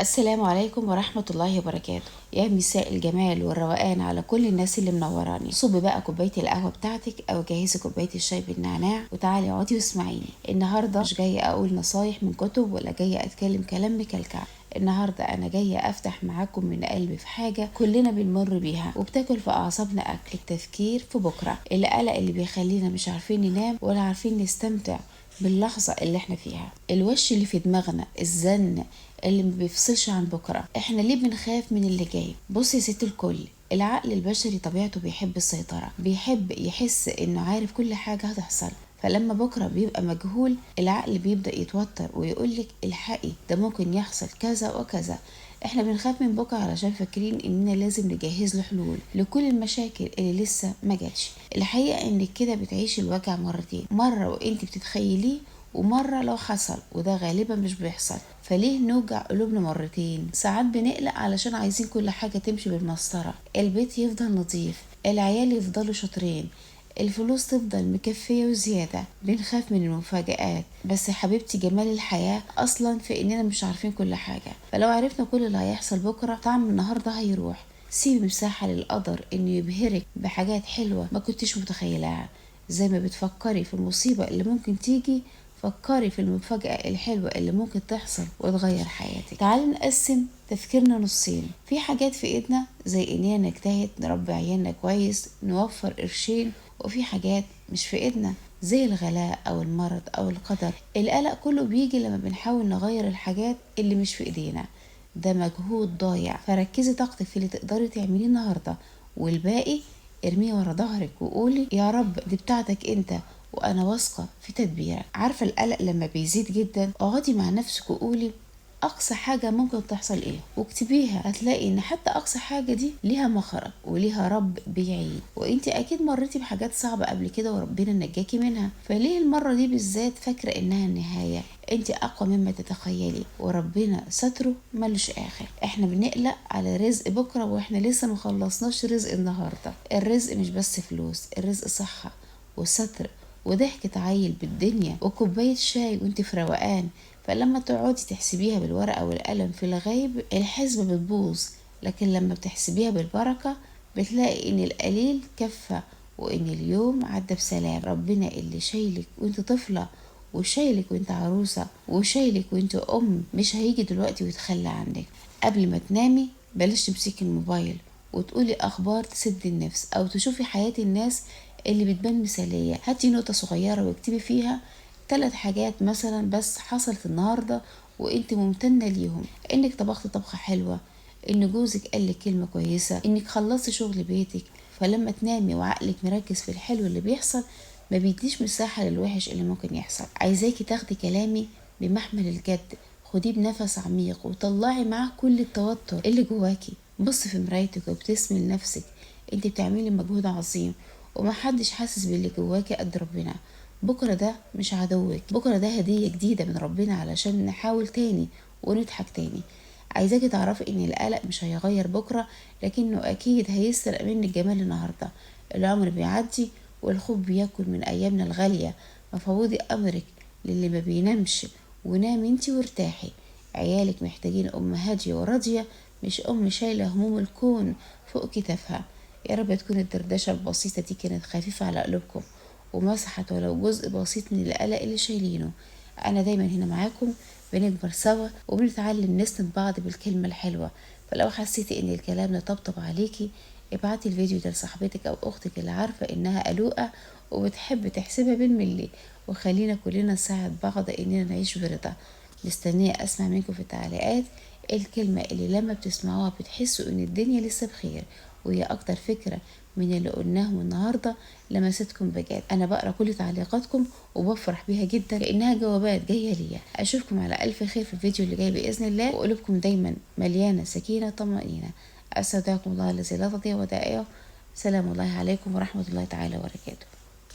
السلام عليكم ورحمة الله وبركاته. يا مساء الجمال والروقان على كل الناس اللي منوراني. صبي بقى كوباية القهوة بتاعتك أو جهزي كوباية الشاي بالنعناع وتعالي اقعدي واسمعيني. النهاردة مش جاية أقول نصايح من كتب ولا جاية أتكلم كلام مكلكع. النهاردة أنا جاية أفتح معاكم من قلبي في حاجة كلنا بنمر بيها وبتاكل في أعصابنا أكل التفكير في بكرة، القلق اللي بيخلينا مش عارفين ننام ولا عارفين نستمتع باللحظة اللي احنا فيها، الوش اللي في دماغنا، الزن اللي ما بيفصلش عن بكرة. احنا ليه بنخاف من اللي جاي؟ بص يا ست الكل، العقل البشري طبيعته بيحب السيطرة، بيحب يحس انه عارف كل حاجة هتحصل. فلما بكرة بيبقى مجهول العقل بيبدأ يتوتر ويقولك الحقي ده ممكن يحصل كذا وكذا. احنا بنخاف من بكرة علشان فاكرين اننا لازم نجهز له حلول لكل المشاكل اللي لسه ما جاتش. الحقيقة انك كده بتعيش الوجع مرتين، مرة وانت بتتخيليه ومرة لو حصل، وده غالبا مش بيحصل. فليه نوجع قلوبنا مرتين؟ ساعات بنقلق علشان عايزين كل حاجة تمشي بالمسطرة، البيت يفضل نظيف، العيال يفضلوا شاطرين، الفلوس تفضل مكفية وزيادة. بنخاف من المفاجآت، بس يا حبيبتي جمال الحياة أصلا في إننا مش عارفين كل حاجة. فلو عرفنا كل اللي هيحصل بكرة طعم النهاردة هيروح. سيبي مساحة للقدر إنه يبهرك بحاجات حلوة ما كنتش متخيلها. زي ما بتفكري في المصيبة اللي ممكن تيجي، فكري في المفاجأة الحلوة اللي ممكن تحصل وتغير حياتك. تعالي نقسم تفكيرنا نصين. في حاجات في ايدنا زي اننا نجتهد نربي عيالنا كويس نوفر قرشين، وفي حاجات مش في ايدنا زي الغلاء او المرض او القدر. القلق كله بيجي لما بنحاول نغير الحاجات اللي مش في ايدينا، ده مجهود ضايع. فركزي طاقتك في اللي تقدري تعمليه النهارده، والباقي ارميه ورا ظهرك وقولي يا رب دي بتاعتك انت وانا واثقه في تدبيرك. عارفه القلق لما بيزيد جدا اقعدي مع نفسك وقولي اقصى حاجة ممكن تحصل ايه، واكتبيها. هتلاقي ان حتى اقصى حاجة دي ليها مخرج وليها رب بيعين. وانت اكيد مريتي بحاجات صعبة قبل كده وربنا نجاكي منها، فليه المرة دي بالذات فاكرة انها النهاية؟ انت اقوى مما تتخيلي وربنا ستره ملوش اخر. احنا بنقلق على رزق بكرة واحنا لسه مخلصناش رزق النهاردة. الرزق مش بس فلوس، الرزق صحة وستر وضحكة عيل بالدنيا وكوباية شاي وانت في روقان. فلما تقعدي تحسبيها بالورقة والقلم في الغيب الحسبة بتبوظ، لكن لما بتحسبيها بالبركة بتلاقي ان القليل كفى وان اليوم عدى بسلام. ربنا اللي شايلك وانت طفلة وشايلك وانت عروسة وشايلك وانت ام مش هيجي دلوقتي ويتخلى عنك. قبل ما تنامي بلاش تمسكي الموبايل وتقولي اخبار تسد النفس او تشوفي حياة الناس اللي بتبان مثالية. هاتي نقطة صغيرة واكتبي فيها 3 حاجات مثلا بس حصلت النهاردة وانت ممتنة ليهم. انك طبخت طبخة حلوة، ان جوزك قالك كلمة كويسة، انك خلصتي شغل بيتك. فلما تنامي وعقلك مركز في الحلو اللي بيحصل ما بيديش مساحة للوحش اللي ممكن يحصل. عايزاكي تاخدي كلامي بمحمل الجد، خديه بنفس عميق وطلعي معاه كل التوتر اللي جواكي. بص في مرايتك وابتسمي لنفسك، انت بتعملي مجهود عظيم ومحدش حاسس باللي جواكي قد ربنا. بكرة ده مش عدوك، بكرة ده هدية جديدة من ربنا علشان نحاول تاني ونضحك تاني. عايزاكي تعرفي ان القلق مش هيغير بكرة، لكنه اكيد هيسرق منك جمال النهاردة. العمر بيعدي والخوف بياكل من ايامنا الغالية. مفوضي امرك للي ما بينامش ونامي انتي وارتاحي. عيالك محتاجين ام هادية وراضية، مش ام شايلة هموم الكون فوق كتافها. يا رب تكون الدردشة البسيطة دي كانت خفيفة على قلوبكم ومسحت ولو جزء بسيط من القلق اللي شايلينه. انا دايما هنا معاكم، بنكبر سوا وبنتعلم نسند بعض بالكلمة الحلوة. فلو حسيتي ان الكلام ده طبطب عليكي ابعتي الفيديو ده لصاحبتك او اختك اللي عارفة انها قلوقة وبتحب تحسبها بالملي. وخلينا كلنا نساعد بعض اننا نعيش برضا. مستنية اسمع منكم في التعليقات الكلمة اللي لما بتسمعوها بتحسوا ان الدنيا لسه بخير، وهي اكتر فكرة من اللي قلناهم النهاردة لمستكم بجد. انا بقرا كل تعليقاتكم وبفرح بيها جدا كانها جوابات جايه ليا. اشوفكم على الف خير في الفيديو اللي جاي باذن الله، وقلوبكم دايما مليانه سكينه طمانينه. استودعكم الله الذي لا تضيع ودائعه. سلام الله عليكم ورحمه الله تعالى وبركاته.